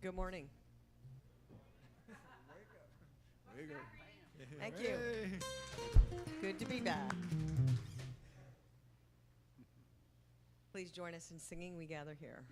Good morning. Wake up. Thank you. Good to be back. Please join us in singing We Gather Here.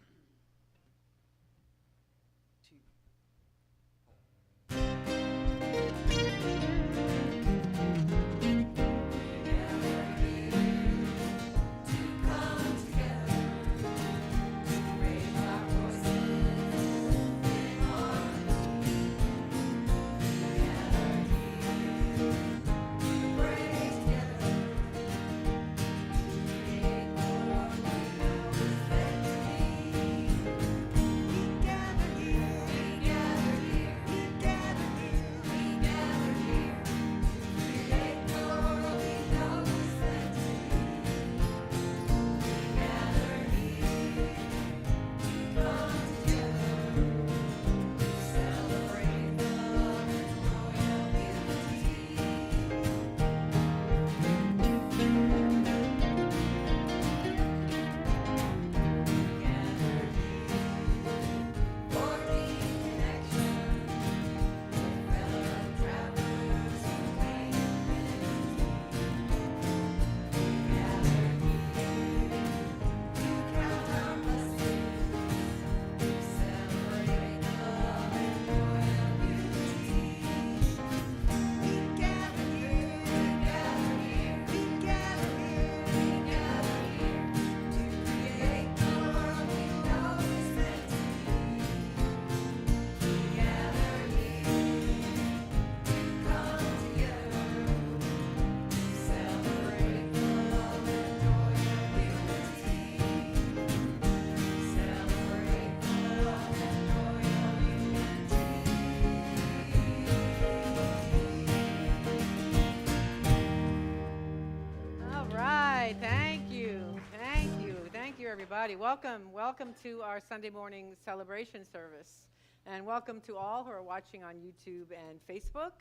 Everybody, welcome to our Sunday morning celebration service, and welcome to all who are watching on YouTube and Facebook.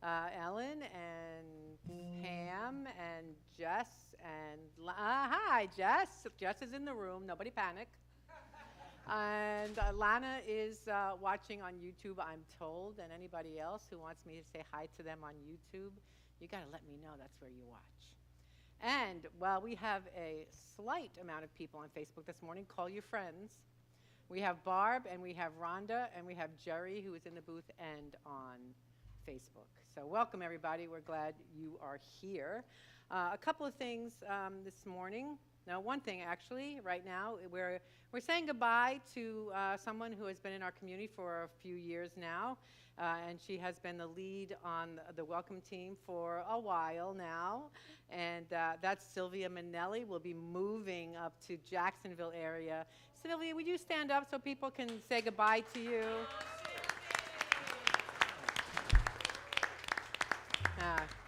Ellen and Pam and Jess and hi Jess. Jess is in the room. Nobody panic. And Lana is watching on YouTube, I'm told, and anybody else who wants me to say hi to them on YouTube, you got to let me know that's where you watch. And while we have a slight amount of people on Facebook this morning, call your friends. We have Barb, and we have Rhonda, and we have Jerry, who is in the booth and on Facebook. So welcome, everybody. We're glad you are here. A couple of things this morning. Now, one thing, actually, right now, we're saying goodbye to someone who has been in our community for a few years now. And she has been the lead on the welcome team for a while now. And that's Sylvia Minnelli. Will be moving up to Jacksonville area. Sylvia, would you stand up so people can say goodbye to you?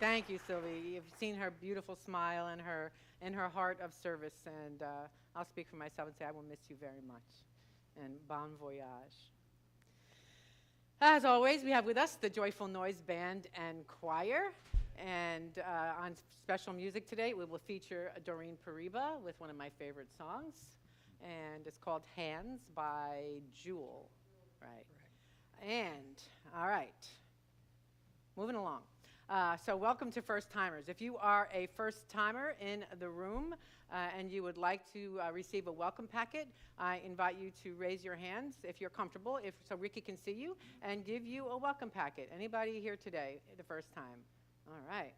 Thank you, Sylvia. You've seen her beautiful smile and her heart of service. And I'll speak for myself and say I will miss you very much. And bon voyage. As always, we have with us the Joyful Noise Band and Choir. And on special music today, we will feature Doreen Pariba with one of my favorite songs. And it's called Hands by Jewel. Right. And, all right, moving along. So welcome to First Timers. If you are a first timer in the room and you would like to receive a welcome packet, I invite you to raise your hands if you're comfortable, so Ricky can see you, and give you a welcome packet. Anybody here today, the first time? All right.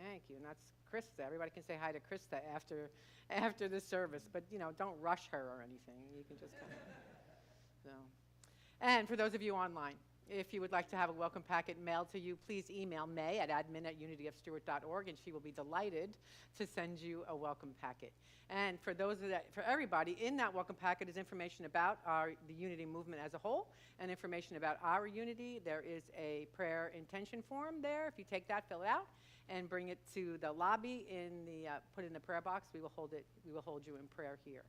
Thank you. And that's Krista. Everybody can say hi to Krista after the service, but don't rush her or anything. You can just kind of. So. And for those of you online, if you would like to have a welcome packet mailed to you, please email May at admin@unityofstuart.org, and she will be delighted to send you a welcome packet. And for everybody, in that welcome packet is information about the Unity movement as a whole, and information about our Unity. There is a prayer intention form there. If you take that, fill it out, and bring it to the lobby put it in the prayer box. We will hold you in prayer here.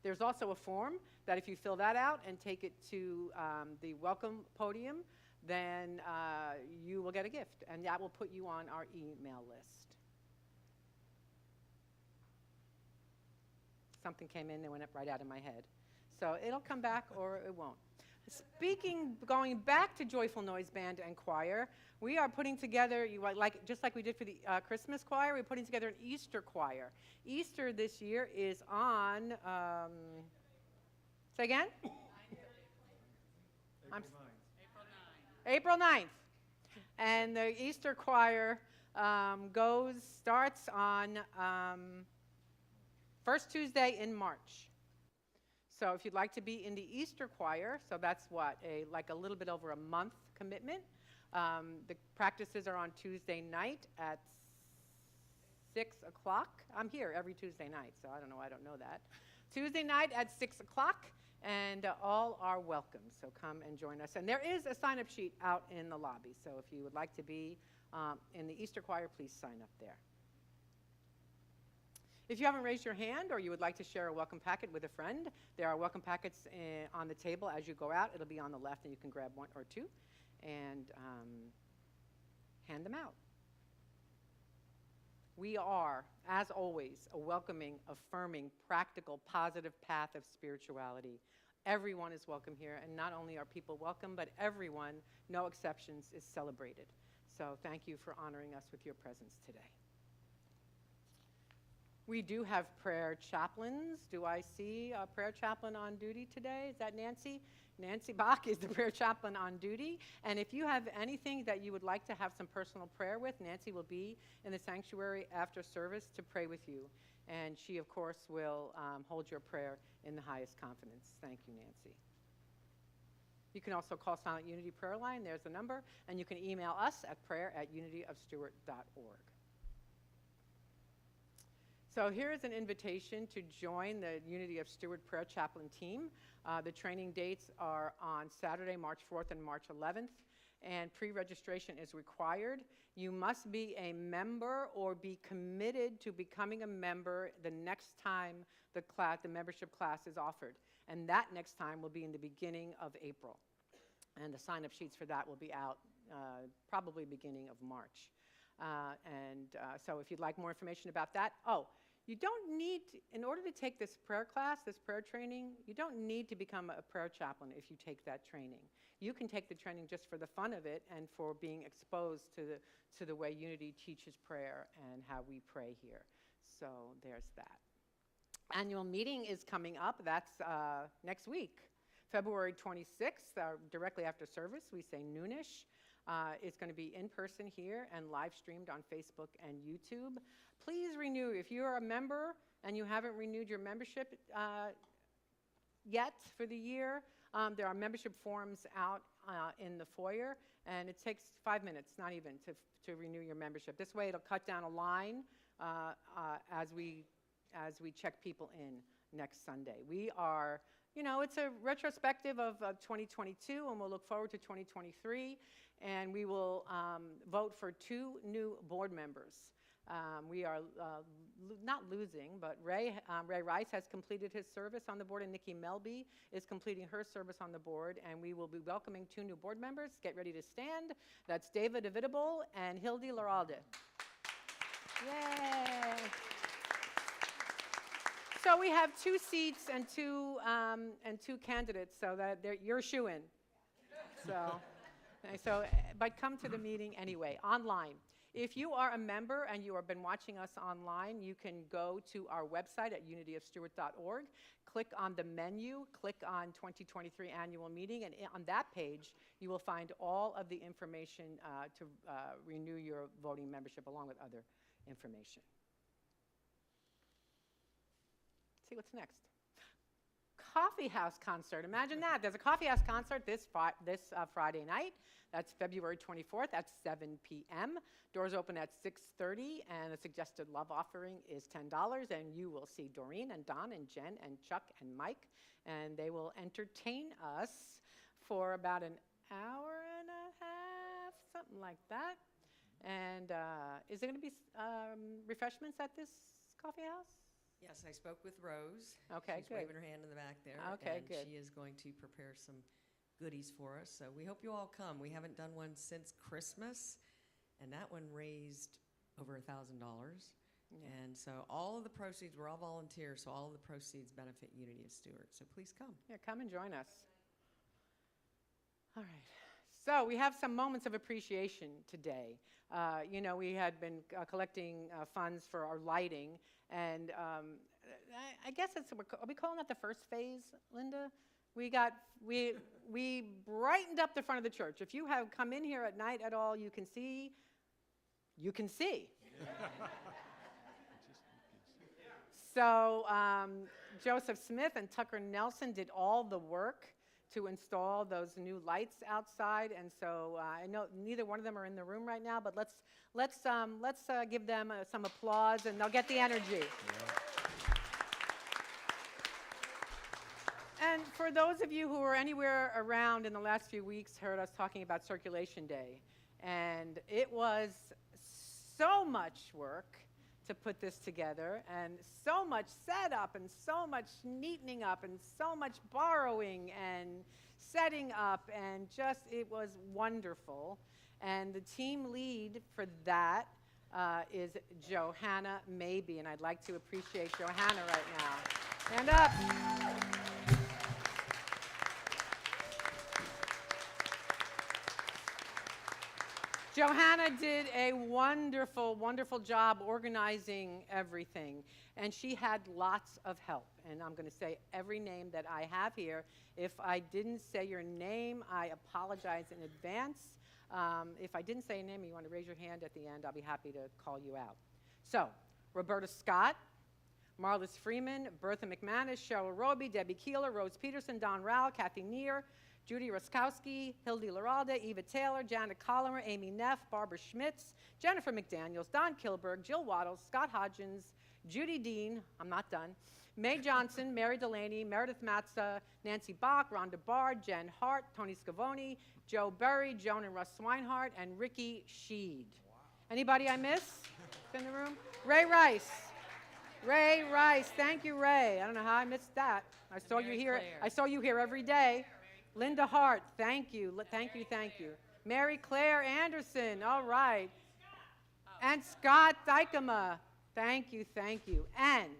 There's also a form that if you fill that out and take it to the welcome podium, then you will get a gift, and that will put you on our email list. Something came in and went up right out of my head. So it'll come back or it won't. Going back to Joyful Noise Band and Choir, we are putting together, just like we did for the Christmas choir, we're putting together an Easter choir. Easter this year is on, say again? April 9th. And the Easter choir starts on first Tuesday in March. So if you'd like to be in the Easter choir, so that's what, like a little bit over a month commitment. The practices are on Tuesday night at 6 o'clock. I'm here every Tuesday night, so I don't know that. Tuesday night at 6 o'clock, and all are welcome. So come and join us. And there is a sign-up sheet out in the lobby, so if you would like to be in the Easter choir, please sign up there. If you haven't raised your hand or you would like to share a welcome packet with a friend, there are welcome packets on the table as you go out. It'll be on the left, and you can grab one or two and hand them out. We are, as always, a welcoming, affirming, practical, positive path of spirituality. Everyone is welcome here, and not only are people welcome, but everyone, no exceptions, is celebrated. So thank you for honoring us with your presence today. We do have prayer chaplains. Do I see a prayer chaplain on duty today? Is that Nancy? Nancy Bach is the prayer chaplain on duty. And if you have anything that you would like to have some personal prayer with, Nancy will be in the sanctuary after service to pray with you. And she, of course, will hold your prayer in the highest confidence. Thank you, Nancy. You can also call Silent Unity Prayer Line. There's the number. And you can email us at prayer@unityofstuart.org. So here's an invitation to join the Unity of Stuart Prayer Chaplain team. The training dates are on Saturday, March 4th and March 11th, and pre-registration is required. You must be a member or be committed to becoming a member the next time the membership class is offered. And that next time will be in the beginning of April. And the sign-up sheets for that will be out probably beginning of March. So if you'd like more information about that, you don't need, in order to take this prayer class, this prayer training, you don't need to become a prayer chaplain if you take that training. You can take the training just for the fun of it and for being exposed to the way Unity teaches prayer and how we pray here. So there's that. Annual meeting is coming up. That's next week, February 26th, directly after service. We say noonish. It's going to be in person here and live streamed on Facebook and YouTube. Please renew. If you're a member and you haven't renewed your membership yet for the year, there are membership forms out in the foyer, and it takes 5 minutes, not even, to renew your membership. This way it'll cut down a line as we check people in next Sunday. We are, it's a retrospective of 2022, and we'll look forward to 2023, and we will vote for 2 new board members. We are not losing, but Ray Rice has completed his service on the board, and Nikki Melby is completing her service on the board, and we will be welcoming 2 new board members. Get ready to stand. That's David Avidable and Hildy Laralde. Yay! So we have 2 seats and two candidates, so that you're shoo-in. So, but come to the meeting anyway, online. If you are a member and you have been watching us online, you can go to our website at unityofstuart.org, click on the menu, click on 2023 annual meeting, and on that page, you will find all of the information to renew your voting membership along with other information. Let's see what's next. Coffee House concert. Imagine that. There's a Coffee House concert this Friday night. That's February 24th at 7 p.m. Doors open at 6:30, and the suggested love offering is $10. And you will see Doreen and Don and Jen and Chuck and Mike, and they will entertain us for about an hour and a half, something like that. And is there going to be refreshments at this coffee house? Yes, I spoke with Rose. Okay, She's good. waving her hand in the back there. Okay, and good. She is going to prepare some goodies for us. So we hope you all come. We haven't done one since Christmas, and that one raised over $1,000. Yeah. And so all of the proceeds, we're all volunteers, so all of the proceeds benefit Unity of Stuart. So please come. Yeah, come and join us. All right. So we have some moments of appreciation today. We had been collecting funds for our lighting, and I guess are we calling that the first phase, Linda? We brightened up the front of the church. If you have come in here at night at all, you can see. You can see. So Joseph Smith and Tucker Nelson did all the work to install those new lights outside, and so I know neither one of them are in the room right now, but let's give them some applause, and they'll get the energy. Yeah. And for those of you who were anywhere around in the last few weeks, heard us talking about Circulation Day, and it was so much work to put this together, and so much setup, and so much neatening up, and so much borrowing and setting up, and just it was wonderful. And the team lead for that is Johanna Maybe, and I'd like to appreciate Johanna right now. Stand up. Johanna did a wonderful, wonderful job organizing everything, and she had lots of help. And I'm going to say every name that I have here. If I didn't say your name, I apologize in advance. If I didn't say your name and you want to raise your hand at the end, I'll be happy to call you out. So, Roberta Scott, Marlis Freeman, Bertha McManus, Cheryl Roby, Debbie Keeler, Rose Peterson, Don Rowell, Kathy Neer, Judy Roskowski, Hildy Laralda, Eva Taylor, Janet Collimer, Amy Neff, Barbara Schmitz, Jennifer McDaniels, Don Kilberg, Jill Waddles, Scott Hodgins, Judy Dean, I'm not done, Mae Johnson, Mary Delaney, Meredith Matza, Nancy Bach, Rhonda Bard, Jen Hart, Tony Scavone, Joe Berry, Joan and Russ Swinehart, and Ricky Sheed. Wow. Anybody I miss in the room? Ray Rice. Ray Rice. Thank you, Ray. I don't know how I missed that. I saw you here. I saw you here every day. Linda Hart, thank you, thank you, thank you. Mary Claire Anderson, all right. And Scott Dykema, thank you, thank you. And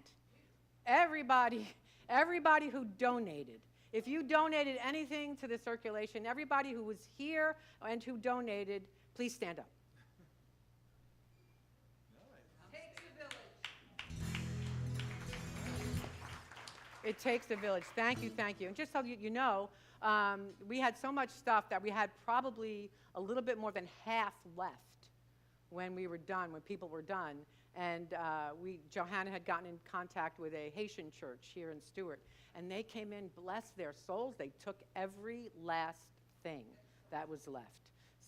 everybody who donated. If you donated anything to the circulation, everybody who was here and who donated, please stand up. Takes a village. It takes a village. Thank you, thank you. And just so you know, we had so much stuff that we had probably a little bit more than half left when we were done, when people were done. And Johanna had gotten in contact with a Haitian church here in Stuart, and they came in, bless their souls, they took every last thing that was left.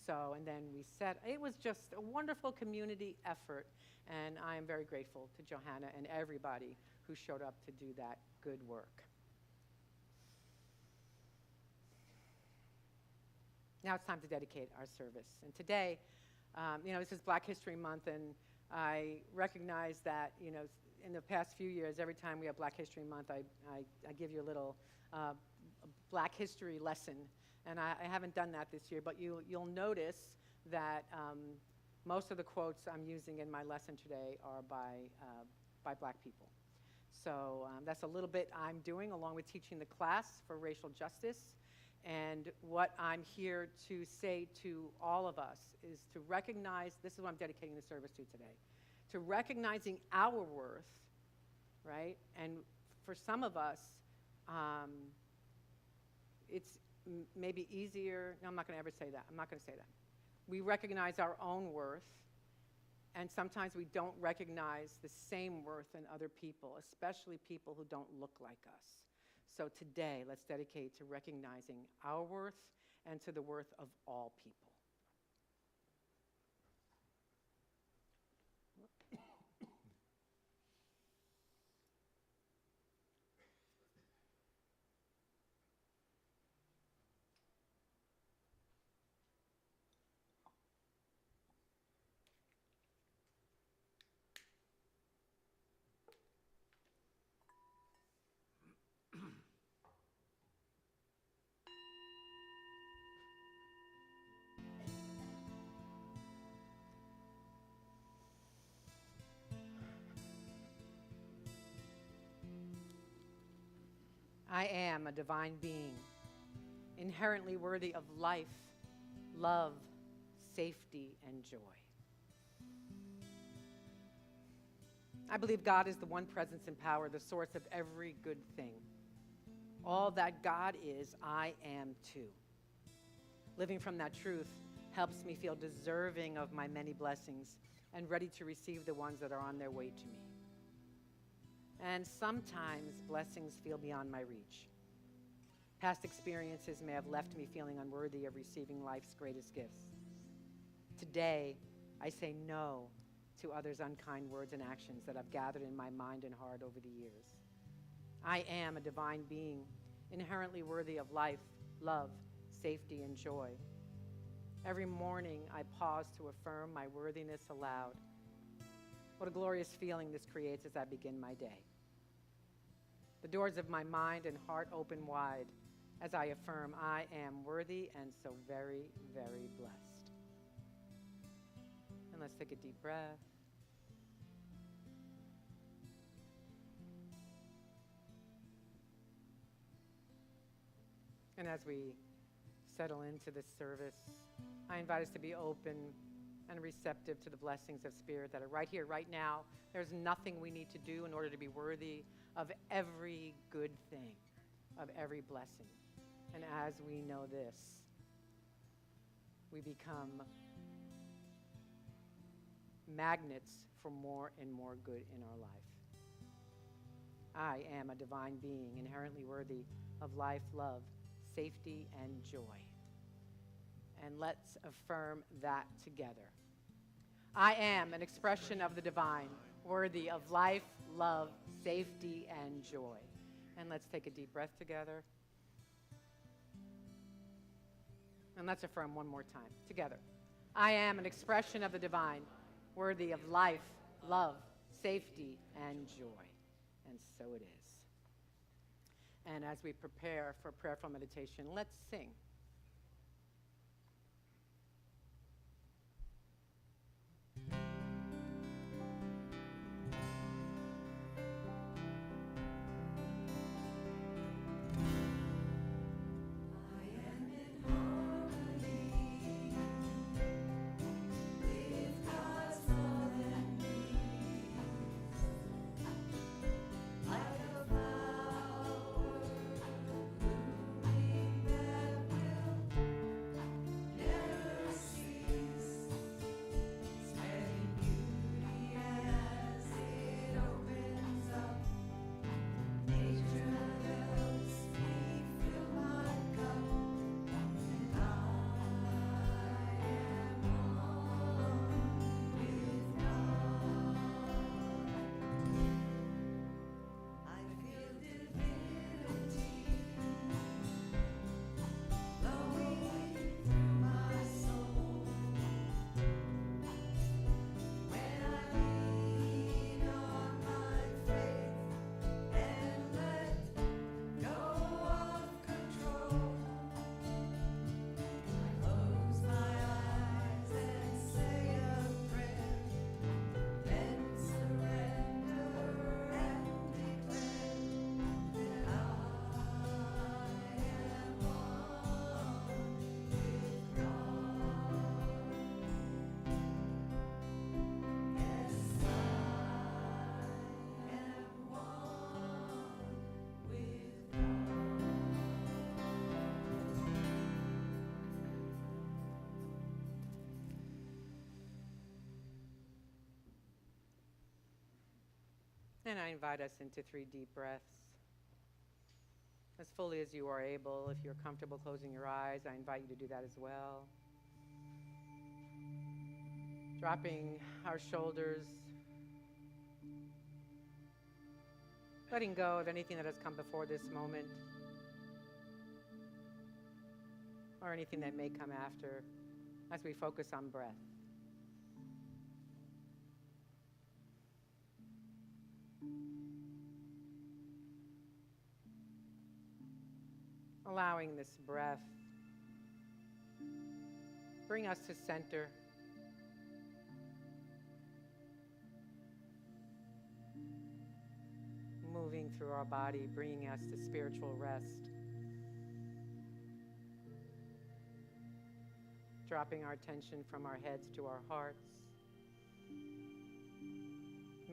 So, and then we said, it was just a wonderful community effort, and I am very grateful to Johanna and everybody who showed up to do that good work. Now it's time to dedicate our service. And today, this is Black History Month, and I recognize that, in the past few years, every time we have Black History Month, I give you a little Black history lesson. And I haven't done that this year, but you'll notice that most of the quotes I'm using in my lesson today are by Black people. So that's a little bit I'm doing, along with teaching the class for racial justice. And what I'm here to say to all of us is to recognize, this is what I'm dedicating the service to today, to recognizing our worth, right? And for some of us, it's maybe easier, no, I'm not going to ever say that. I'm not going to say that. We recognize our own worth, and sometimes we don't recognize the same worth in other people, especially people who don't look like us. So today, let's dedicate to recognizing our worth and to the worth of all people. I am a divine being, inherently worthy of life, love, safety, and joy. I believe God is the one presence and power, the source of every good thing. All that God is, I am too. Living from that truth helps me feel deserving of my many blessings and ready to receive the ones that are on their way to me. And sometimes blessings feel beyond my reach. Past experiences may have left me feeling unworthy of receiving life's greatest gifts. Today, I say no to others' unkind words and actions that I've gathered in my mind and heart over the years. I am a divine being, inherently worthy of life, love, safety, and joy. Every morning, I pause to affirm my worthiness aloud. What a glorious feeling this creates as I begin my day. The doors of my mind and heart open wide as I affirm I am worthy and so very, very blessed. And let's take a deep breath. And as we settle into this service, I invite us to be open and receptive to the blessings of Spirit that are right here, right now. There's nothing we need to do in order to be worthy of every good thing, of every blessing. And as we know this, we become magnets for more and more good in our life. I am a divine being, inherently worthy of life, love, safety, and joy. And let's affirm that together. I am an expression of the divine, worthy of life, love, safety, and joy. And let's take a deep breath together. And let's affirm one more time, together. I am an expression of the divine, worthy of life, love, safety, and joy. And so it is. And as we prepare for prayerful meditation, let's sing. And I invite us into 3 deep breaths. As fully as you are able, if you're comfortable closing your eyes, I invite you to do that as well. Dropping our shoulders, letting go of anything that has come before this moment, or anything that may come after, as we focus on breath. Allowing this breath bring us to center. Moving through our body, bringing us to spiritual rest. dropping our attention from our heads to our hearts,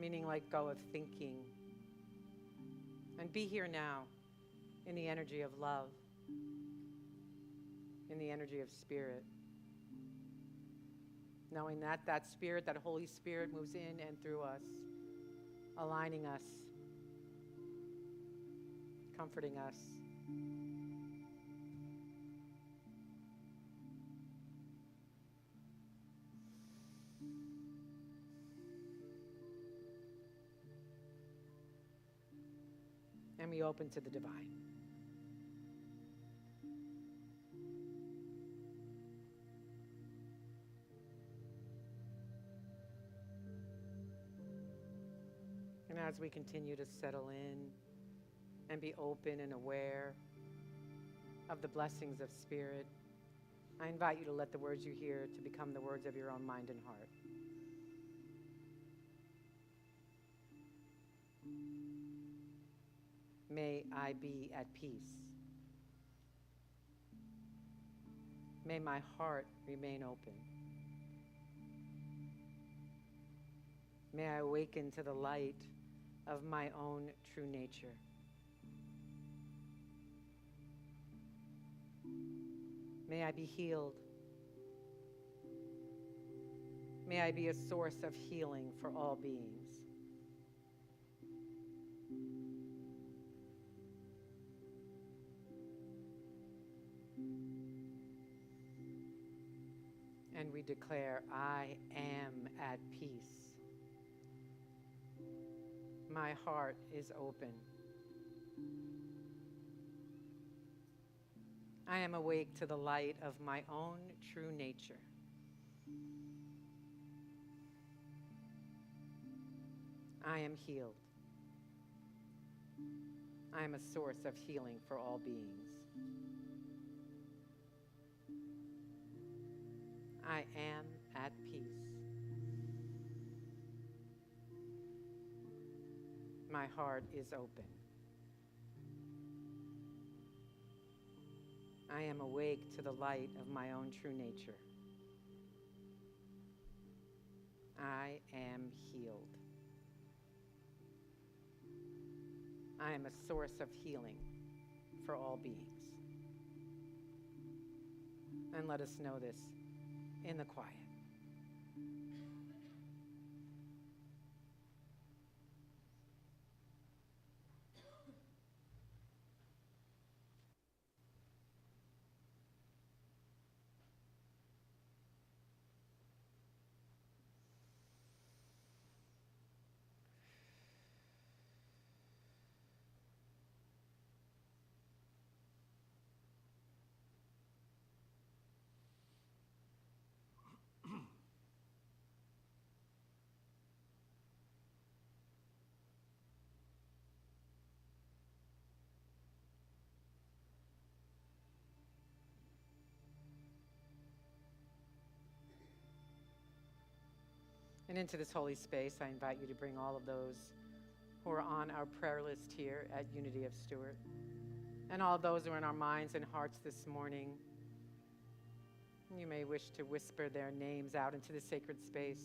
meaning let go of thinking, and be here now in the energy of love, in the energy of spirit, knowing that that spirit, that Holy Spirit moves in and through us, aligning us, comforting us. And we open to the divine. And as we continue to settle in and be open and aware of the blessings of spirit, I invite you to let the words you hear to become the words of your own mind and heart. May I be at peace. May my heart remain open. May I awaken to the light of my own true nature. May I be healed. May I be a source of healing for all beings. And we declare, I am at peace. My heart is open. I am awake to the light of my own true nature. I am healed. I am a source of healing for all beings. I am at peace. My heart is open. I am awake to the light of my own true nature. I am healed. I am a source of healing for all beings. And let us know this in the quiet. And into this holy space, I invite you to bring all of those who are on our prayer list here at Unity of Stuart, and all those who are in our minds and hearts this morning. You may wish to whisper their names out into the sacred space.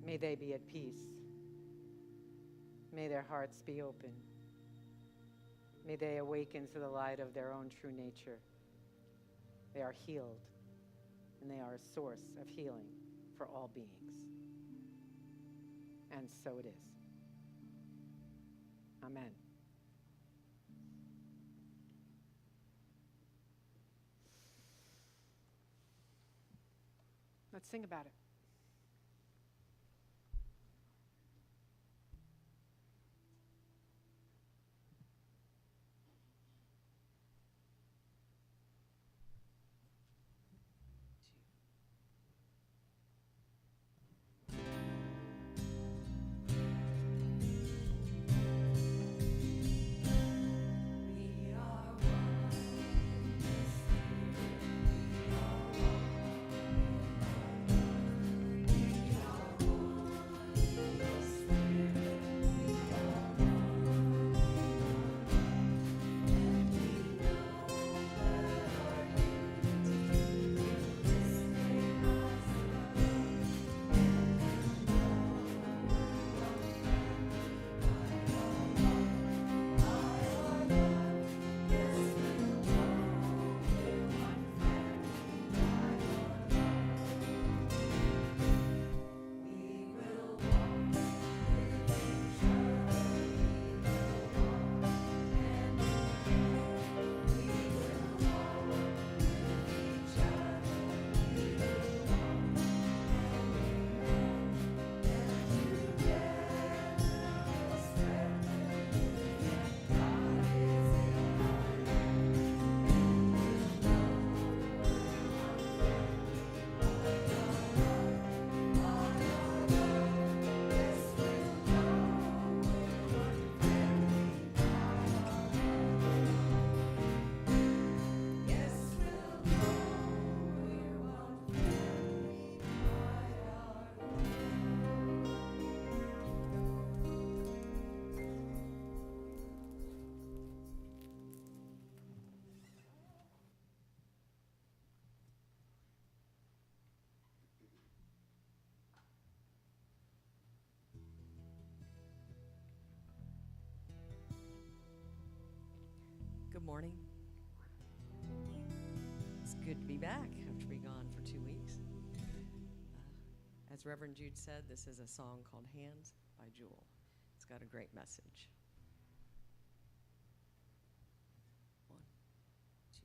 May they be at peace. May their hearts be open. May they awaken to the light of their own true nature. They are healed, and they are a source of healing for all beings. And so it is. Amen. Let's sing about it. We morning. It's good to be back after being gone for 2 weeks. As Reverend Jude said, this is a song called Hands by Jewel. It's got a great message. 1, 2,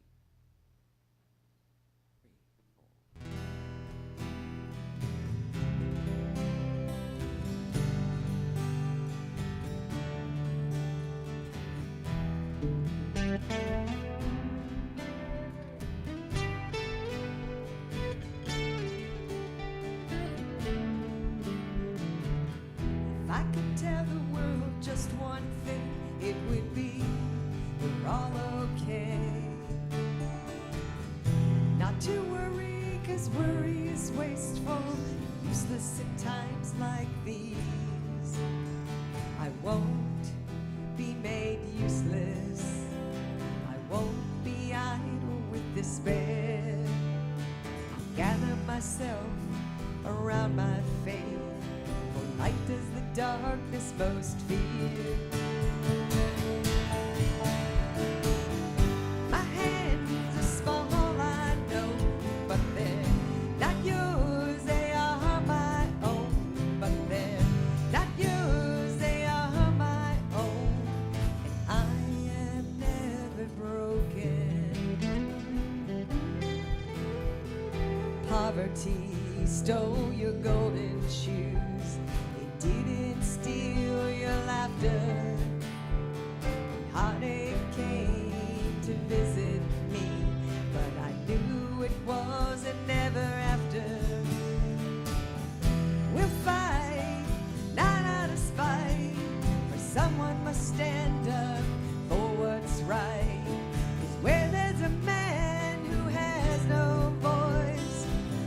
3, 4. If I could tell the world just one thing, it would be we're all okay. Not to worry, 'cause worry is wasteful, useless in times like these. I won't be made useless. I won't be idle with despair. I'll gather myself around my faith, for light is the darkness most fear. My hands are small, I know, but they're not yours, they are my own. But they're not yours, they are my own. And I am never broken. Poverty stole your golden shoes. It didn't steal your laughter. Heartache came to visit me, but I knew it was an ever after. We'll fight, not out of spite, for someone must stand up for what's right. 'Cause where there's a man who has no voice,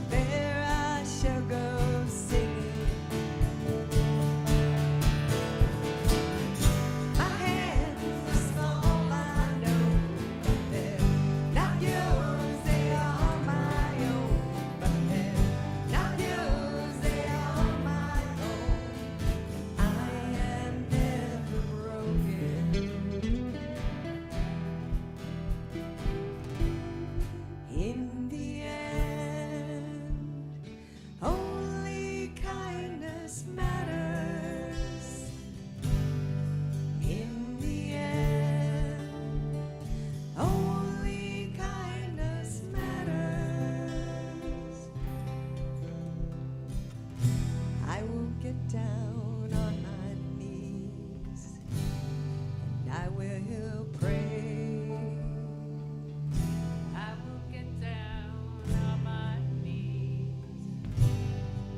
there I shall go singing. My hands are small, I know, but they're not yours, they are my own. But they're not yours, they are my own. I am never broken. In the end, only kindness matters. In the end, only kindness matters. I will get down on my knees and I will pray. I will get down on my knees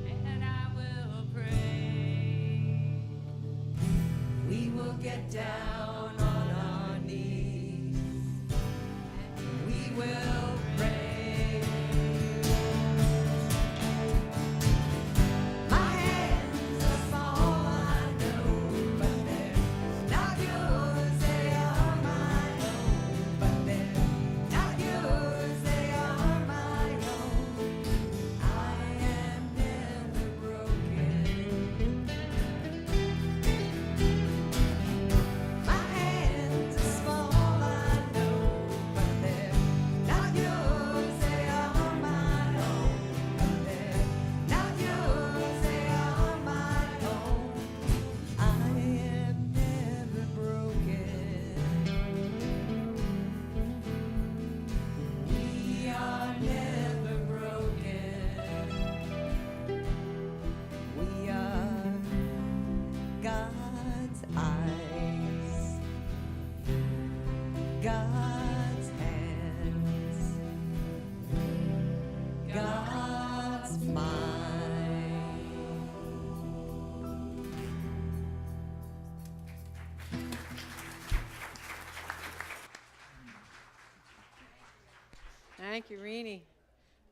and I will pray. We will get down on our knees and we will pray. My hands are small, I know, but they're not yours, they are my own. But they're not yours, they are my own. I am never broken. My hands are small, I know, but they're not yours, they are my own. But they're not yours, they are my own. I am never broken. We are never broken. We are God's eyes, God's hands, God's mind. Thank you, Rini.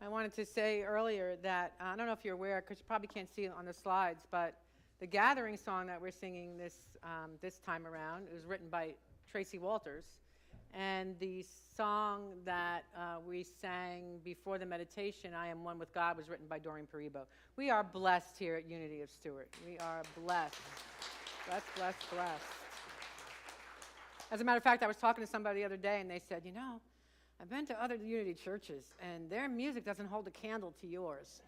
I wanted to say earlier that, I don't know if you're aware, because you probably can't see it on the slides, but the Gathering song that we're singing this time around was written by Tracy Walters. And the song that we sang before the meditation, I Am One with God, was written by Doreen Paribo. We are blessed here at Unity of Stuart. We are blessed. Blessed, blessed, blessed. As a matter of fact, I was talking to somebody the other day, and they said, you know, I've been to other Unity churches, and their music doesn't hold a candle to yours.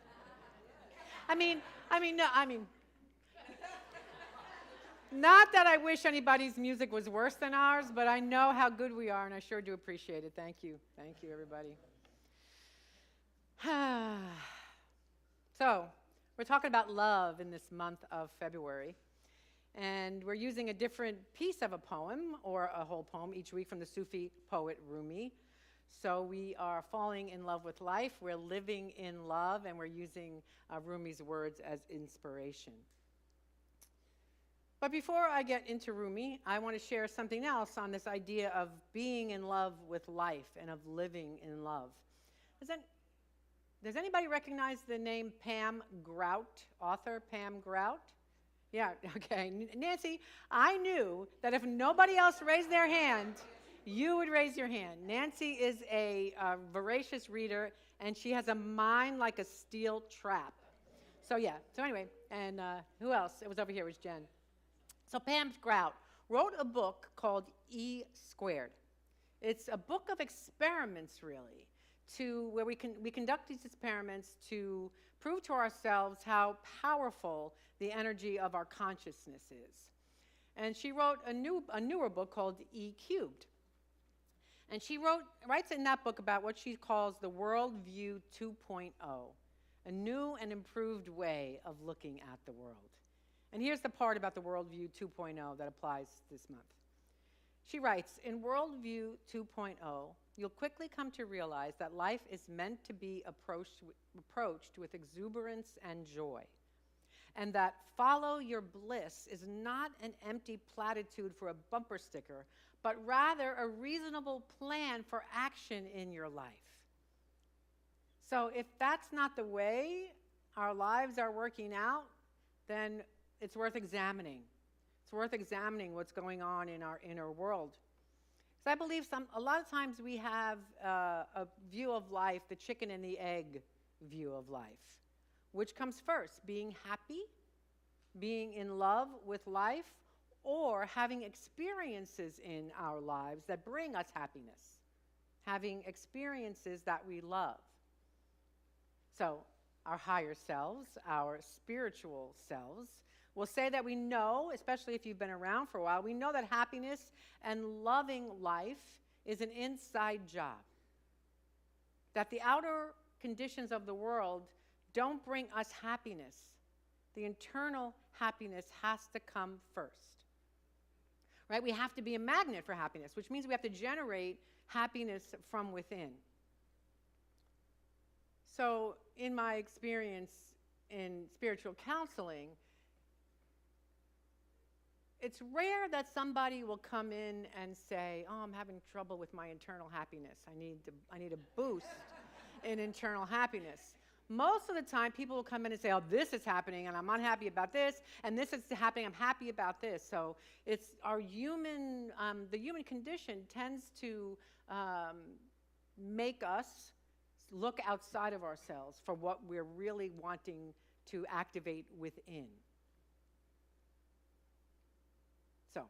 Not that I wish anybody's music was worse than ours, but I know how good we are, and I sure do appreciate it. Thank you. Thank you, everybody. So, we're talking about love in this month of February, and we're using a different piece of a poem or a whole poem each week from the Sufi poet Rumi. So we are falling in love with life, we're living in love, and we're using Rumi's words as inspiration. But before I get into Rumi, I want to share something else on this idea of being in love with life and of living in love. Does anybody recognize the name Pam Grout, author Pam Grout? Yeah, okay. Nancy, I knew that if nobody else raised their hand, you would raise your hand. Nancy is a voracious reader, and she has a mind like a steel trap. So anyway, and who else? It was over here, it was Jen. So Pam Grout wrote a book called E Squared. It's a book of experiments, really, where we conduct these experiments to prove to ourselves how powerful the energy of our consciousness is. And she wrote a newer book called E Cubed. And she writes in that book about what she calls the Worldview 2.0, a new and improved way of looking at the world. And here's the part about the Worldview 2.0 that applies this month. She writes, in Worldview 2.0, you'll quickly come to realize that life is meant to be approached with exuberance and joy, and that follow your bliss is not an empty platitude for a bumper sticker, but rather a reasonable plan for action in your life. So if that's not the way our lives are working out, then it's worth examining. It's worth examining what's going on in our inner world. Because I believe a lot of times we have a view of life, the chicken and the egg view of life. Which comes first, being happy, being in love with life, or having experiences in our lives that bring us happiness, having experiences that we love. So our higher selves, our spiritual selves, will say that we know, especially if you've been around for a while, we know that happiness and loving life is an inside job. That the outer conditions of the world don't bring us happiness. The internal happiness has to come first. Right? We have to be a magnet for happiness, which means we have to generate happiness from within. So, in my experience in spiritual counseling, it's rare that somebody will come in and say, oh, I'm having trouble with my internal happiness. I need a boost in internal happiness. Most of the time, people will come in and say, oh, this is happening, and I'm unhappy about this, and this is happening, I'm happy about this. So it's our human, the human condition tends to make us look outside of ourselves for what we're really wanting to activate within. So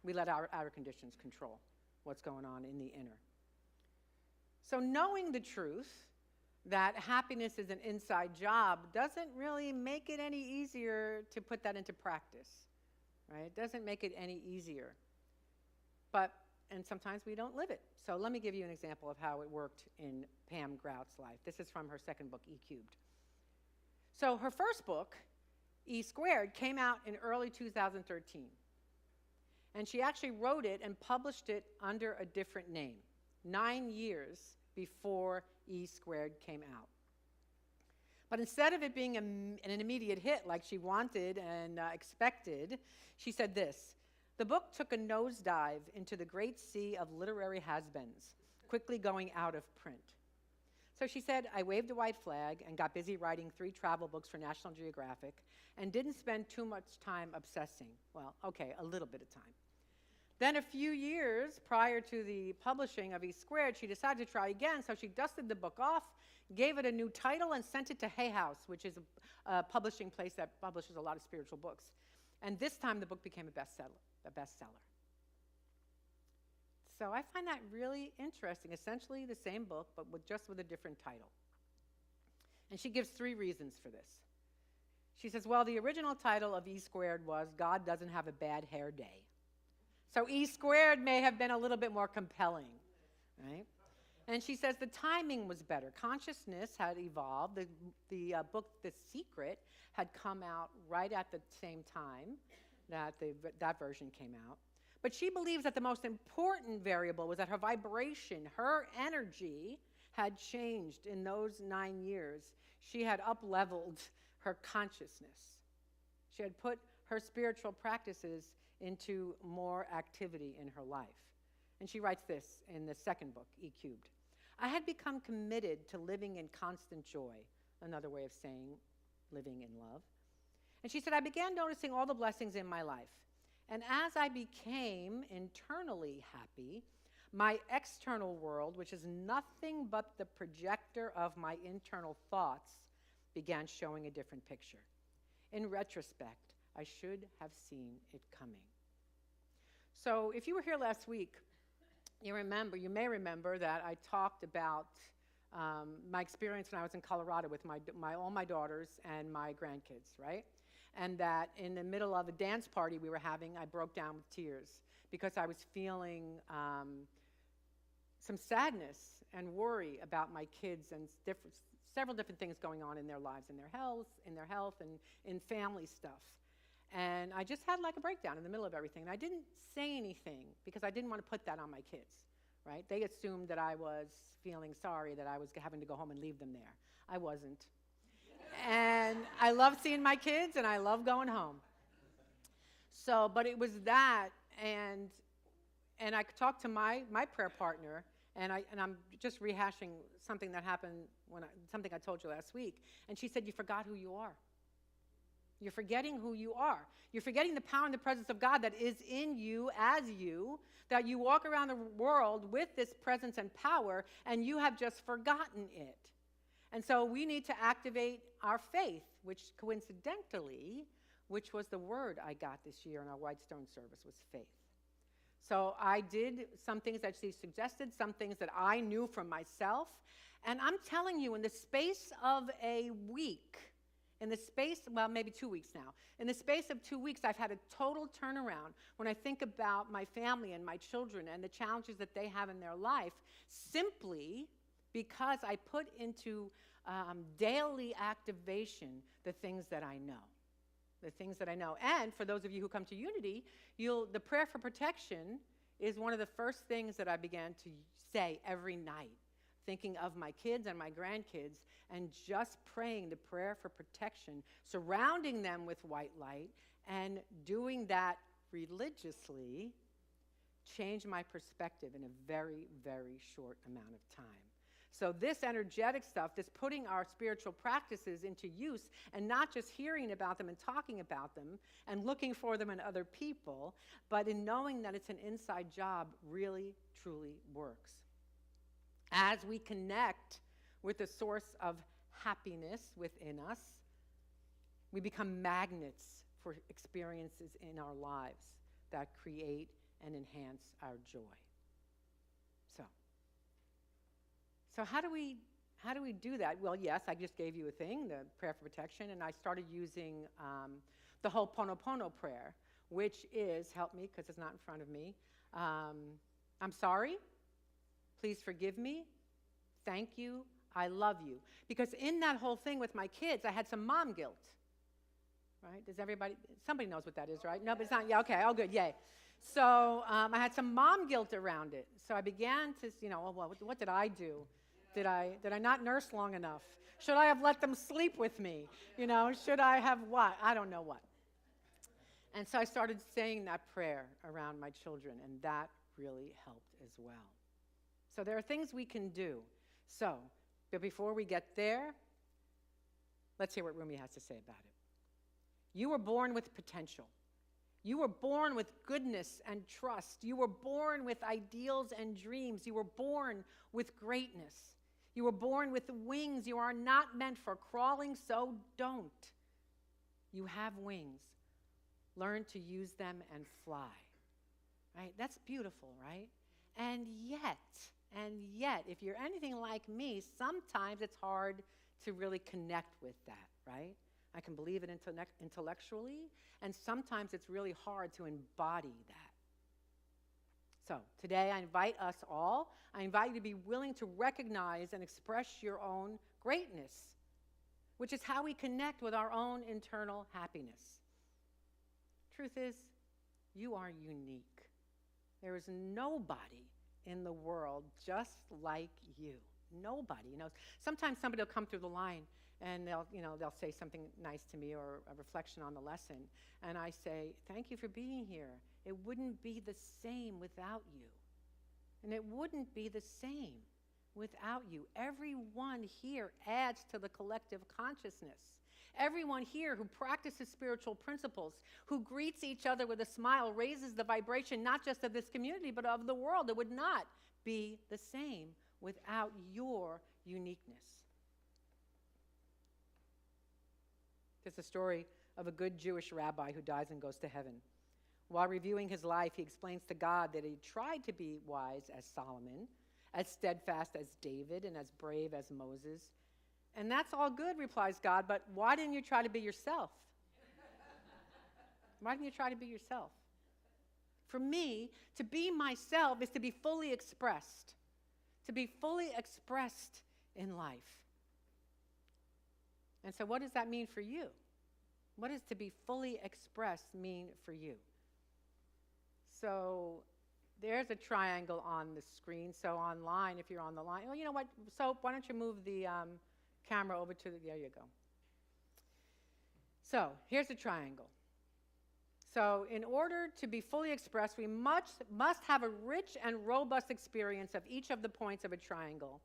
we let our outer conditions control what's going on in the inner. So knowing the truth that happiness is an inside job doesn't really make it any easier to put that into practice, right? It doesn't make it any easier. And sometimes we don't live it. So let me give you an example of how it worked in Pam Grout's life. This is from her second book, E Cubed. So her first book, E Squared, came out in early 2013. And she actually wrote it and published it under a different name, 9 years before E Squared came out. But instead of it being an immediate hit like she wanted and expected, she said this: the book took a nosedive into the great sea of literary has-beens, quickly going out of print. So she said, I waved a white flag and got busy writing 3 travel books for National Geographic and didn't spend too much time obsessing. Well, okay, a little bit of time. Then a few years prior to the publishing of E Squared, she decided to try again, so she dusted the book off, gave it a new title, and sent it to Hay House, which is a publishing place that publishes a lot of spiritual books. And this time the book became a bestseller. So I find that really interesting. Essentially the same book, but just with a different title. And she gives 3 reasons for this. She says, well, the original title of E Squared was God Doesn't Have a Bad Hair Day. So E Squared may have been a little bit more compelling, right? And she says the timing was better. Consciousness had evolved. The book, The Secret, had come out right at the same time that that version came out. But she believes that the most important variable was that her vibration, her energy, had changed in those 9 years. She had up-leveled her consciousness. She had put her spiritual practices into more activity in her life. And she writes this in the second book, E Cubed. I had become committed to living in constant joy, another way of saying living in love. And she said, I began noticing all the blessings in my life. And as I became internally happy, my external world, which is nothing but the projector of my internal thoughts, began showing a different picture. In retrospect, I should have seen it coming. So if you were here last week, you may remember that I talked about my experience when I was in Colorado with all my daughters and my grandkids, right? And that in the middle of a dance party we were having, I broke down with tears because I was feeling some sadness and worry about my kids and several different things going on in their lives, in their health, and in family stuff. And I just had like a breakdown in the middle of everything. And I didn't say anything because I didn't want to put that on my kids, right? They assumed that I was feeling sorry that I was having to go home and leave them there. I wasn't. And I love seeing my kids, and I love going home. So, but it was that, and I talked to my prayer partner, and I'm just rehashing something that happened something I told you last week. And she said, you forgot who you are. You're forgetting who you are. You're forgetting the power and the presence of God that is in you as you, that you walk around the world with this presence and power, and you have just forgotten it. And so we need to activate our faith, which coincidentally, which was the word I got this year in our Whitestone service, was faith. So I did some things that she suggested, some things that I knew from myself. And I'm telling you, in the space of a week, maybe 2 weeks now. In the space of 2 weeks, I've had a total turnaround when I think about my family and my children and the challenges that they have in their life, simply because I put into daily activation the things that I know. The things that I know. And for those of you who come to Unity, the prayer for protection is one of the first things that I began to say every night, thinking of my kids and my grandkids, and just praying the prayer for protection, surrounding them with white light, and doing that religiously changed my perspective in a very, very short amount of time. So this energetic stuff, this putting our spiritual practices into use and not just hearing about them and talking about them and looking for them in other people, but in knowing that it's an inside job, really, truly works. As we connect with the source of happiness within us, we become magnets for experiences in our lives that create and enhance our joy. So how do we do that? Well, yes, I just gave you a thing, the prayer for protection, and I started using the Ho'oponopono prayer, which is, help me because it's not in front of me, I'm sorry, please forgive me, thank you, I love you. Because in that whole thing with my kids, I had some mom guilt, right? Somebody knows what that is, right? No, but it's not, yeah, okay, oh good, yay. So I had some mom guilt around it. So I began to, what did I do? Did I not nurse long enough? Should I have let them sleep with me? Should I have what? I don't know what. And so I started saying that prayer around my children, and that really helped as well. So there are things we can do. But before we get there, let's hear what Rumi has to say about it. You were born with potential. You were born with goodness and trust. You were born with ideals and dreams. You were born with greatness. You were born with wings. You are not meant for crawling, so don't. You have wings. Learn to use them and fly. Right? That's beautiful, right? And yet, if you're anything like me, sometimes it's hard to really connect with that, right? I can believe it intellectually, and sometimes it's really hard to embody that. So today I invite us all, I invite you to be willing to recognize and express your own greatness, which is how we connect with our own internal happiness. Truth is, you are unique. There is nobody in the world just like you. Nobody. Sometimes somebody will come through the line and they'll say something nice to me or a reflection on the lesson, and I say, "Thank you for being here. It wouldn't be the same without you." And it wouldn't be the same without you. Everyone here adds to the collective consciousness. Everyone here who practices spiritual principles, who greets each other with a smile, raises the vibration not just of this community, but of the world. It would not be the same without your uniqueness. There's a story of a good Jewish rabbi who dies and goes to heaven. While reviewing his life, he explains to God that he tried to be wise as Solomon, as steadfast as David, and as brave as Moses. And that's all good, replies God, but why didn't you try to be yourself? Why didn't you try to be yourself? For me, to be myself is to be fully expressed, in life. And so what does that mean for you? What does to be fully expressed mean for you? So there's a triangle on the screen. So online, if you're on the line, you know what? So why don't you move the camera over to there you go. So here's the triangle. So in order to be fully expressed, we must have a rich and robust experience of each of the points of a triangle,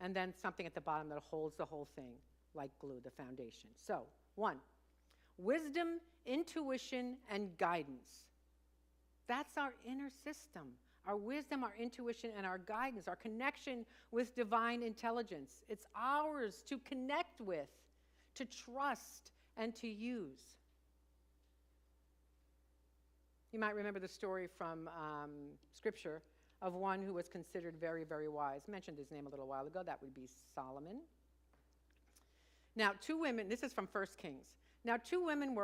and then something at the bottom that holds the whole thing, like glue, the foundation. So 1, wisdom, intuition, and guidance. That's our inner system. Our wisdom, our intuition, and our guidance, our connection with divine intelligence. It's ours to connect with, to trust, and to use. You might remember the story from Scripture of one who was considered very, very wise. I mentioned his name a little while ago. That would be Solomon. Now, 2 women, this is from 1 Kings. Now, 2 women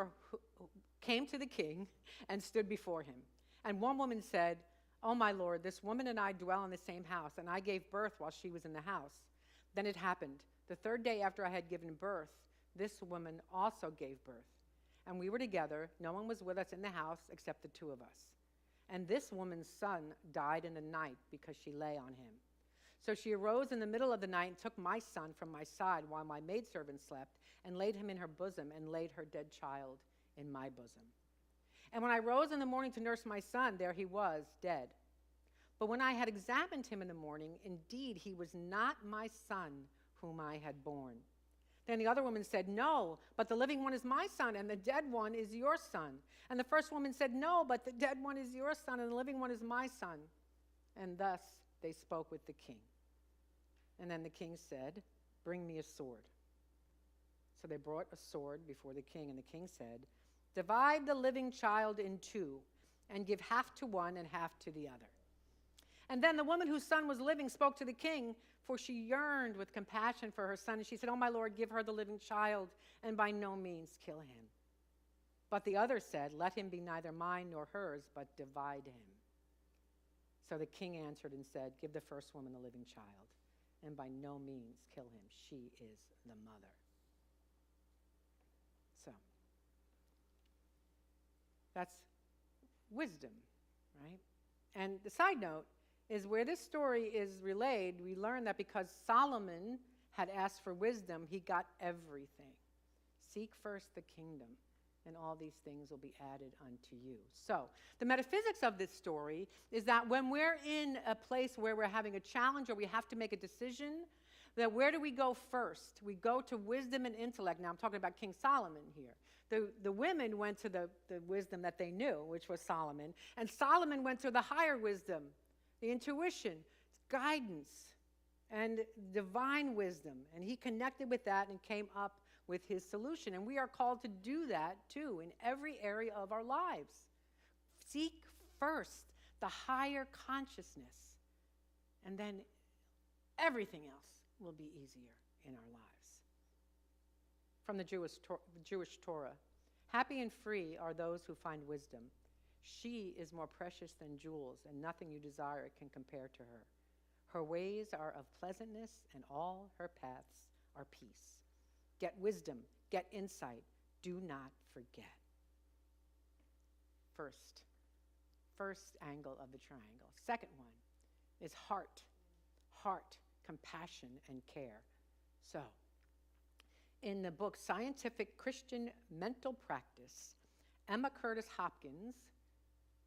came to the king and stood before him. And one woman said, "Oh, my lord, this woman and I dwell in the same house, and I gave birth while she was in the house. Then it happened, the 3rd day after I had given birth, this woman also gave birth. And we were together. No one was with us in the house except the 2 of us. And this woman's son died in the night because she lay on him. So she arose in the middle of the night and took my son from my side while my maidservant slept, and laid him in her bosom, and laid her dead child in my bosom. And when I rose in the morning to nurse my son, there he was, dead. But when I had examined him in the morning, indeed he was not my son whom I had born. Then the other woman said, 'No, but the living one is my son, and the dead one is your son.' And the first woman said, 'No, but the dead one is your son, and the living one is my son.' And thus they spoke with the king. And then the king said, 'Bring me a sword.' So they brought a sword before the king, and the king said, 'Divide the living child in 2, and give half to one and half to the other.' And then the woman whose son was living spoke to the king, for she yearned with compassion for her son. And she said, 'Oh, my lord, give her the living child, and by no means kill him.' But the other said, 'Let him be neither mine nor hers, but divide him.' So the king answered and said, 'Give the first woman the living child, and by no means kill him. She is the mother.'" So that's wisdom, right? And the side note is where this story is relayed, we learn that because Solomon had asked for wisdom, he got everything. Seek first the kingdom, and all these things will be added unto you. So the metaphysics of this story is that when we're in a place where we're having a challenge or we have to make a decision, that where do we go first? We go to wisdom and intellect. Now I'm talking about King Solomon here. The women went to the wisdom that they knew, which was Solomon, and Solomon went to the higher wisdom, the intuition, guidance, and divine wisdom. And he connected with that and came up with his solution. And we are called to do that too in every area of our lives. Seek first the higher consciousness, and then everything else will be easier in our lives. From the Jewish Torah, happy and free are those who find wisdom. She is more precious than jewels, and nothing you desire can compare to her. Her ways are of pleasantness, and all her paths are peace. Get wisdom, get insight. Do not forget. First angle of the triangle. Second one is heart, compassion, and care. So, in the book Scientific Christian Mental Practice, Emma Curtis Hopkins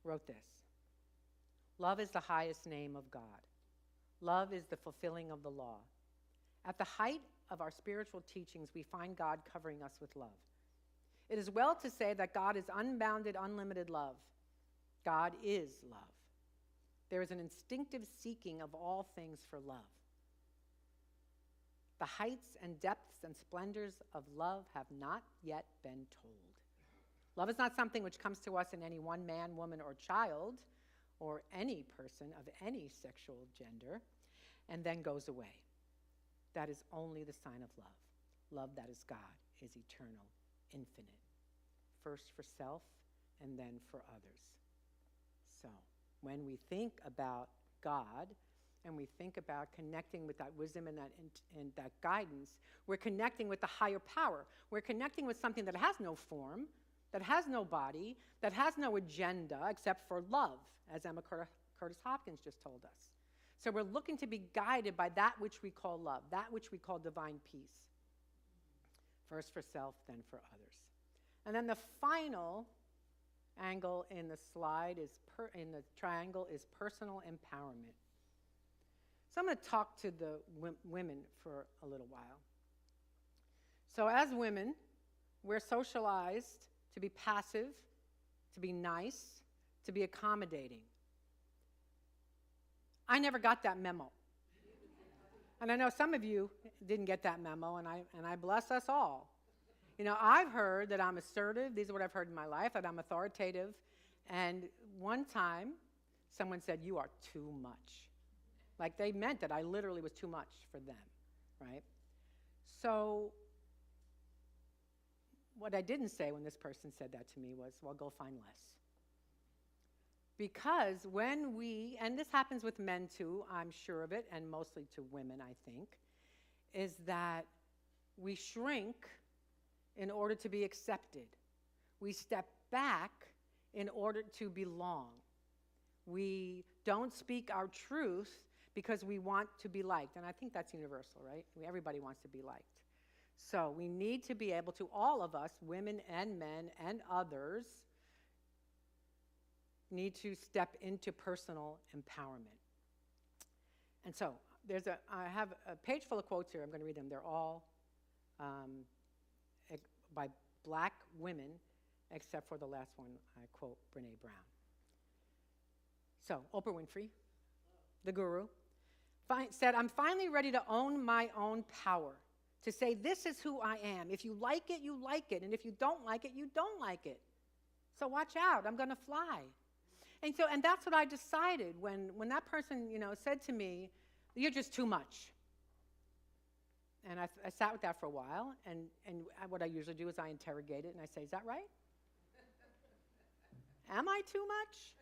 wrote this: love is the highest name of God. Love is the fulfilling of the law. At the height of our spiritual teachings, we find God covering us with love. It is well to say that God is unbounded, unlimited love. God is love. There is an instinctive seeking of all things for love. The heights and depths and splendors of love have not yet been told. Love is not something which comes to us in any one man, woman, or child, or any person of any sexual gender, and then goes away. That is only the sign of love. Love that is God, is eternal, infinite. First for self, and then for others. So, when we think about God, and we think about connecting with that wisdom and that guidance, we're connecting with the higher power. We're connecting with something that has no form, that has no body, that has no agenda except for love, as Emma Curtis Hopkins just told us. So we're looking to be guided by that which we call love, that which we call divine peace. First for self, then for others. And then the final angle in the slide in the triangle is personal empowerment. So I'm going to talk to the women for a little while. So as women, we're socialized to be passive, to be nice, to be accommodating. I never got that memo. And I know some of you didn't get that memo, and I bless us all. You know, I've heard that I'm assertive. These are what I've heard in my life, that I'm authoritative. And one time, someone said, "You are too much." Like they meant that I literally was too much for them, right? So what I didn't say when this person said that to me was, well, go find less. Because when we, and this happens with men too, I'm sure of it, and mostly to women, I think, is that we shrink in order to be accepted. We step back in order to belong. We don't speak our truth because we want to be liked. And I think that's universal, right? Everybody wants to be liked. So we need to be able to, all of us, women and men and others, need to step into personal empowerment. And so I have a page full of quotes here. I'm going to read them. They're all by black women, except for the last one. I quote Brene Brown. So Oprah Winfrey, the guru, said, "I'm finally ready to own my own power, to say this is who I am. If you like it, you like it. And if you don't like it, you don't like it. So watch out. I'm going to fly." And that's what I decided when that person, said to me, "You're just too much." And I sat with that for a while, and what I usually do is I interrogate it, and I say, "Is that right? Am I too much?"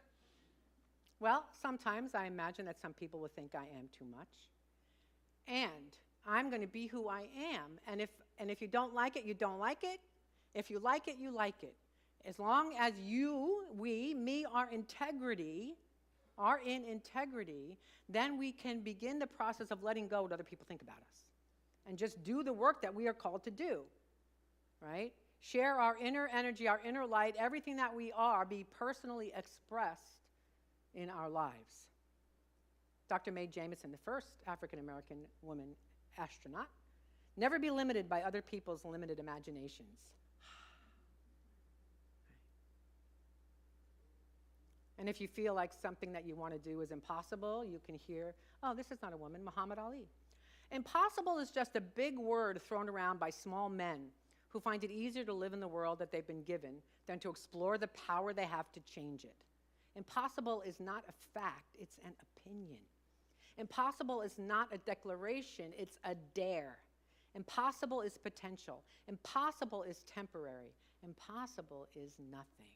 Well, sometimes I imagine that some people will think I am too much. And I'm going to be who I am. And if you don't like it, you don't like it. If you like it, you like it. As long as me, are in integrity, then we can begin the process of letting go what other people think about us. And just do the work that we are called to do, right? Share our inner energy, our inner light, everything that we are, be personally expressed in our lives. Dr. Mae Jemison, the first African-American woman astronaut, never be limited by other people's limited imaginations. And if you feel like something that you want to do is impossible, you can hear, "Oh, this is not a woman, Muhammad Ali." Impossible is just a big word thrown around by small men who find it easier to live in the world that they've been given than to explore the power they have to change it. Impossible is not a fact, it's an opinion. Impossible is not a declaration, it's a dare. Impossible is potential. Impossible is temporary. Impossible is nothing.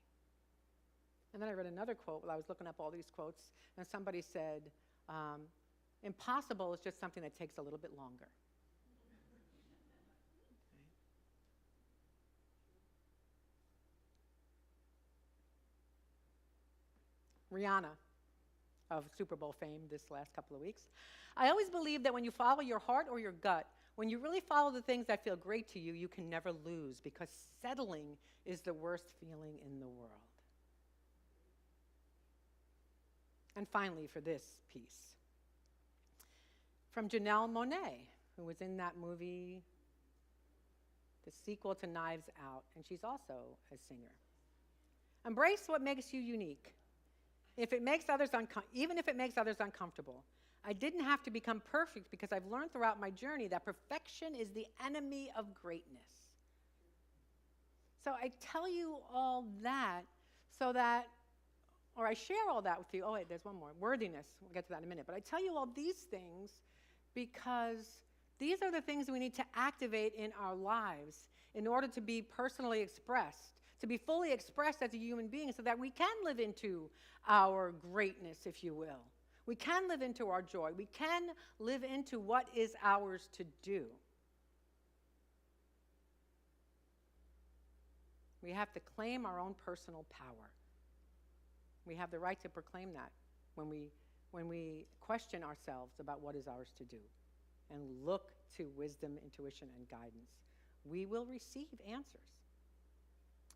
And then I read another quote while I was looking up all these quotes, and somebody said, impossible is just something that takes a little bit longer. Rihanna of Super Bowl fame this last couple of weeks. I always believe that when you follow your heart or your gut, when you really follow the things that feel great to you, you can never lose because settling is the worst feeling in the world. And finally, for this piece, from Janelle Monáe, who was in that movie, the sequel to Knives Out, and she's also a singer. Embrace what makes you unique. Even if it makes others uncomfortable. I didn't have to become perfect because I've learned throughout my journey that perfection is the enemy of greatness. So I tell you all that I share all that with you. Oh, wait, there's one more. Worthiness. We'll get to that in a minute. But I tell you all these things because these are the things we need to activate in our lives in order to be personally expressed, to be fully expressed as a human being so that we can live into our greatness, if you will. We can live into our joy. We can live into what is ours to do. We have to claim our own personal power. We have the right to proclaim that when we question ourselves about what is ours to do and look to wisdom, intuition, and guidance. We will receive answers.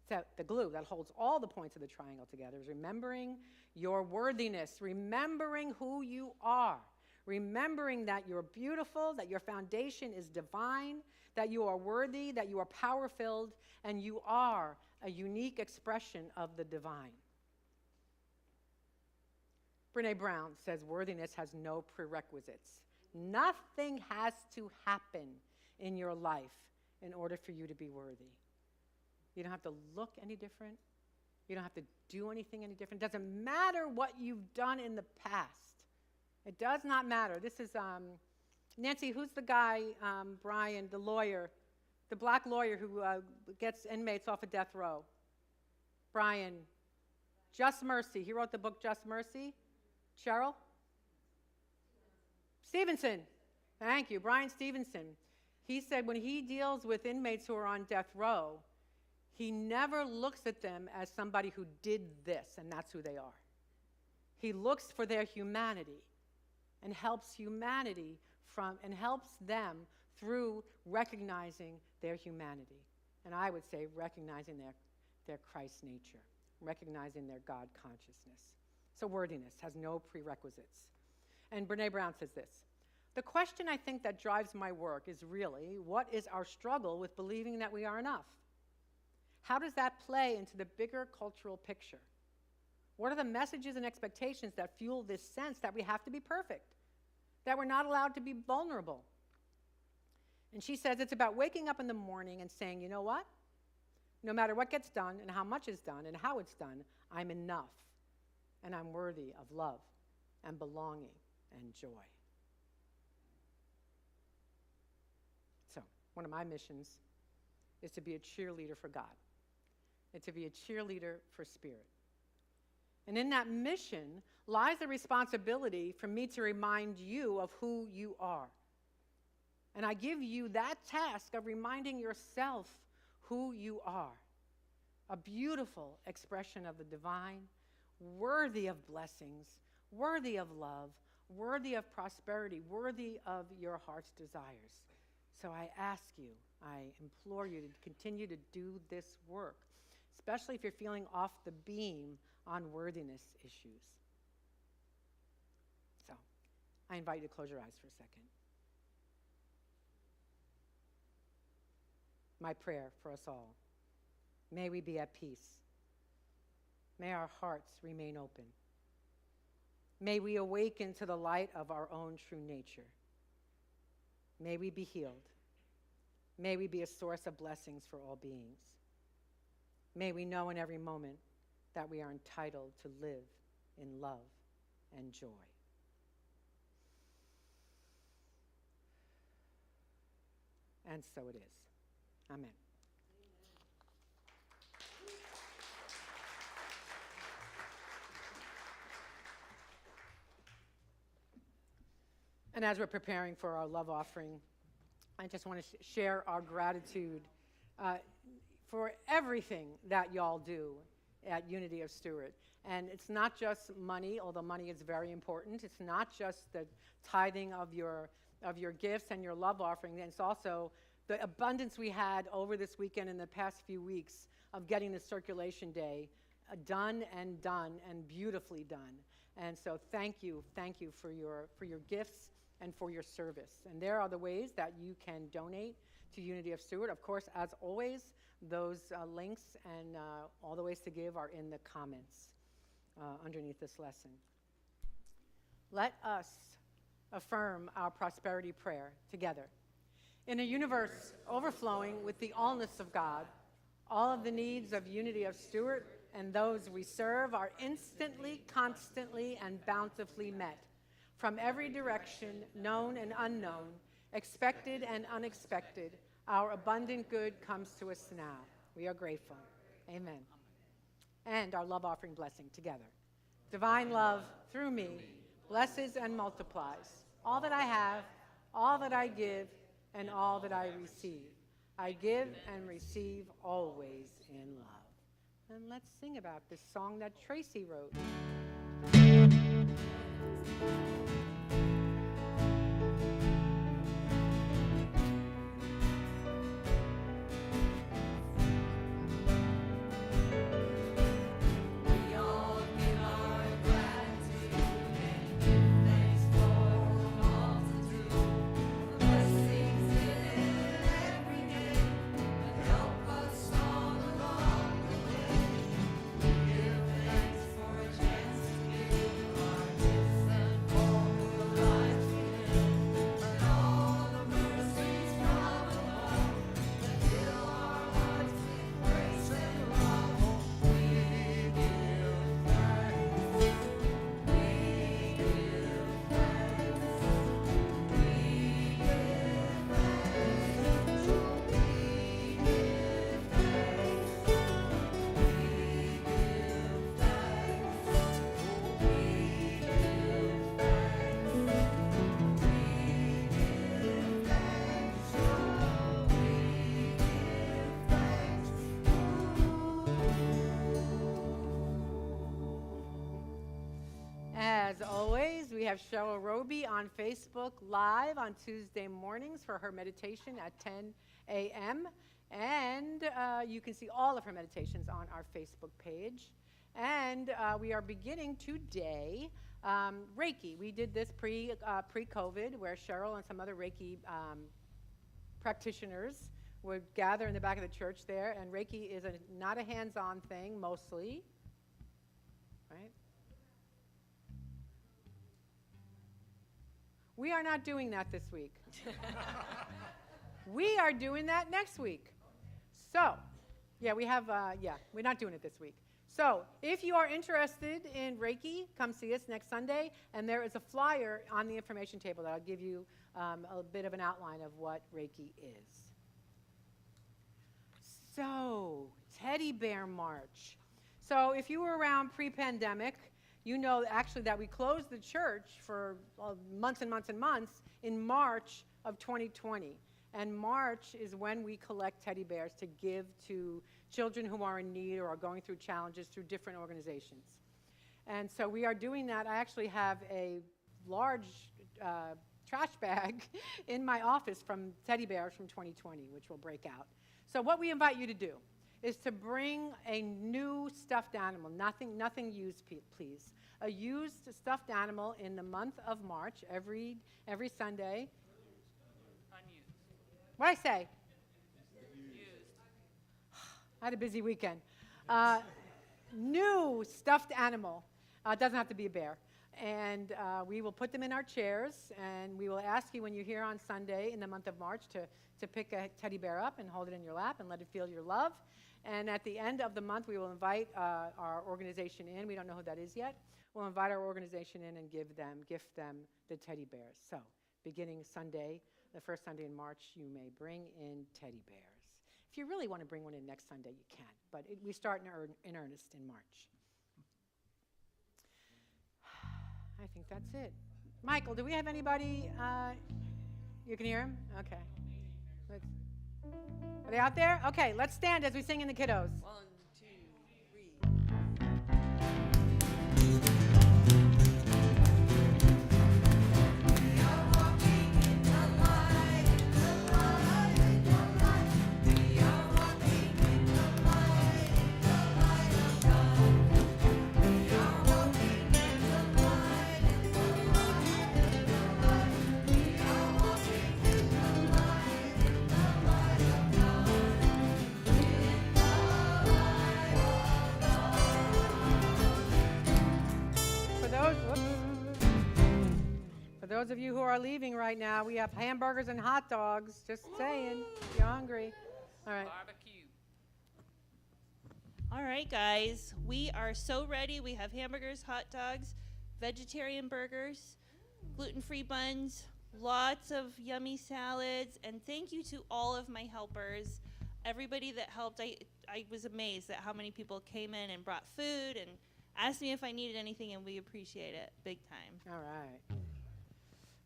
So the glue that holds all the points of the triangle together is remembering your worthiness, remembering who you are, remembering that you're beautiful, that your foundation is divine, that you are worthy, that you are power-filled, and you are a unique expression of the divine. Brené Brown says worthiness has no prerequisites. Nothing has to happen in your life in order for you to be worthy. You don't have to look any different. You don't have to do anything any different. It doesn't matter what you've done in the past. It does not matter. This is, Nancy, who's the guy, Brian, the lawyer, the black lawyer who gets inmates off of death row? Brian, Just Mercy. He wrote the book Just Mercy. Cheryl? Stevenson. Thank you. Brian Stevenson. He said when he deals with inmates who are on death row, he never looks at them as somebody who did this, and that's who they are. He looks for their humanity and helps them through recognizing their humanity. And I would say recognizing their Christ nature, recognizing their God consciousness. So worthiness has no prerequisites. And Brené Brown says this: the question I think that drives my work is really, what is our struggle with believing that we are enough? How does that play into the bigger cultural picture? What are the messages and expectations that fuel this sense that we have to be perfect, that we're not allowed to be vulnerable? And she says it's about waking up in the morning and saying, you know what? No matter what gets done and how much is done and how it's done, I'm enough, and I'm worthy of love and belonging and joy. So, one of my missions is to be a cheerleader for God. It's to be a cheerleader for Spirit. And in that mission lies the responsibility for me to remind you of who you are. And I give you that task of reminding yourself who you are. A beautiful expression of the divine, worthy of blessings, worthy of love, worthy of prosperity, worthy of your heart's desires. So I ask you, I implore you to continue to do this work, especially if you're feeling off the beam on worthiness issues. So I invite you to close your eyes for a second. My prayer for us all: may we be at peace. May our hearts remain open. May we awaken to the light of our own true nature. May we be healed. May we be a source of blessings for all beings. May we know in every moment that we are entitled to live in love and joy. And so it is. Amen. And as we're preparing for our love offering, I just want to share our gratitude for everything that y'all do at Unity of Stuart. And it's not just money, although money is very important. It's not just the tithing of your gifts and your love offering. It's also the abundance we had over this weekend and the past few weeks of getting the circulation day done and beautifully done. And so thank you for your gifts and for your service. And there are the ways that you can donate to Unity of Stuart. Of course, as always, those links and all the ways to give are in the comments underneath this lesson. Let us affirm our prosperity prayer together. In a universe overflowing with the allness of God, all of the needs of Unity of Stuart and those we serve are instantly, constantly, and bountifully met. From every direction, known and unknown, expected and unexpected, our abundant good comes to us now. We are grateful. Amen. And our love offering blessing together. Divine love, through me, blesses and multiplies all that I have, all that I give, and all that I receive. I give and receive always in love. And let's sing about this song that Tracy wrote. As always, we have Cheryl Roby on Facebook Live on Tuesday mornings for her meditation at 10 a.m. And you can see all of her meditations on our Facebook page. And we are beginning today Reiki. We did this pre-COVID, where Cheryl and some other Reiki practitioners would gather in the back of the church there. And Reiki is not a hands-on thing, mostly, right? We are not doing that this week. We are doing that next week. So, we're not doing it this week. So, if you are interested in Reiki, come see us next Sunday, and there is a flyer on the information table that will give you a bit of an outline of what Reiki is. So, Teddy Bear March. So, if you were around pre-pandemic, you know actually that we closed the church for months and months and months in March of 2020. And March is when we collect teddy bears to give to children who are in need or are going through challenges through different organizations. And so we are doing that. I actually have a large trash bag in my office from teddy bears from 2020, which will break out. So what we invite you to do is to bring a new stuffed animal, nothing used, please. A used stuffed animal in the month of March, every Sunday. Unused. What'd I say? Used. I had a busy weekend. New stuffed animal. It doesn't have to be a bear. And we will put them in our chairs, and we will ask you when you're here on Sunday in the month of March to pick a teddy bear up and hold it in your lap and let it feel your love. And at the end of the month, we will invite our organization in. We don't know who that is yet. We'll invite our organization in and gift them the teddy bears. So beginning Sunday, the first Sunday in March, you may bring in teddy bears. If you really want to bring one in next Sunday, you can. But we start in earnest in March. I think that's it. Michael, do we have anybody? You can hear him? Okay. Are they out there? Okay, let's stand as we sing in the kiddos. 1, 2, 3. For those of you who are leaving right now, we have hamburgers and hot dogs. Just saying, if you're hungry. All right. Barbecue. All right, guys, we are so ready. We have hamburgers, hot dogs, vegetarian burgers, gluten-free buns, lots of yummy salads, and thank you to all of my helpers. Everybody that helped, I was amazed at how many people came in and brought food and asked me if I needed anything, and we appreciate it big time. All right.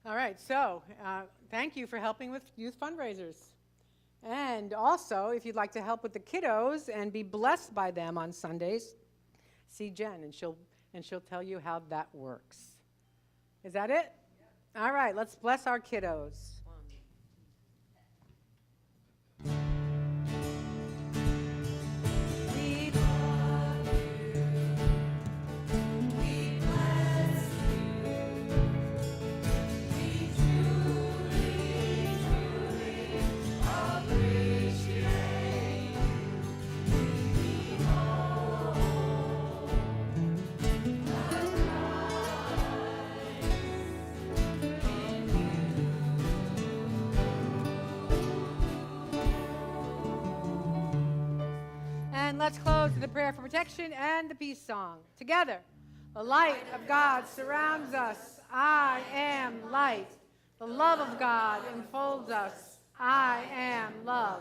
All right, so thank you for helping with youth fundraisers. And also, if you'd like to help with the kiddos and be blessed by them on Sundays, see Jen, and she'll tell you how that works. Is that it? Yeah. All right, let's bless our kiddos. Let's close with a prayer for protection and the peace song. Together, the light of God surrounds us. I am light. The love of God enfolds us. I am love.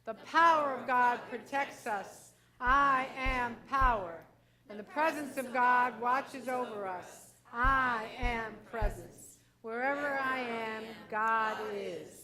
The power of God protects us. I am power. And the presence of God watches over us. I am presence. Wherever I am, God is.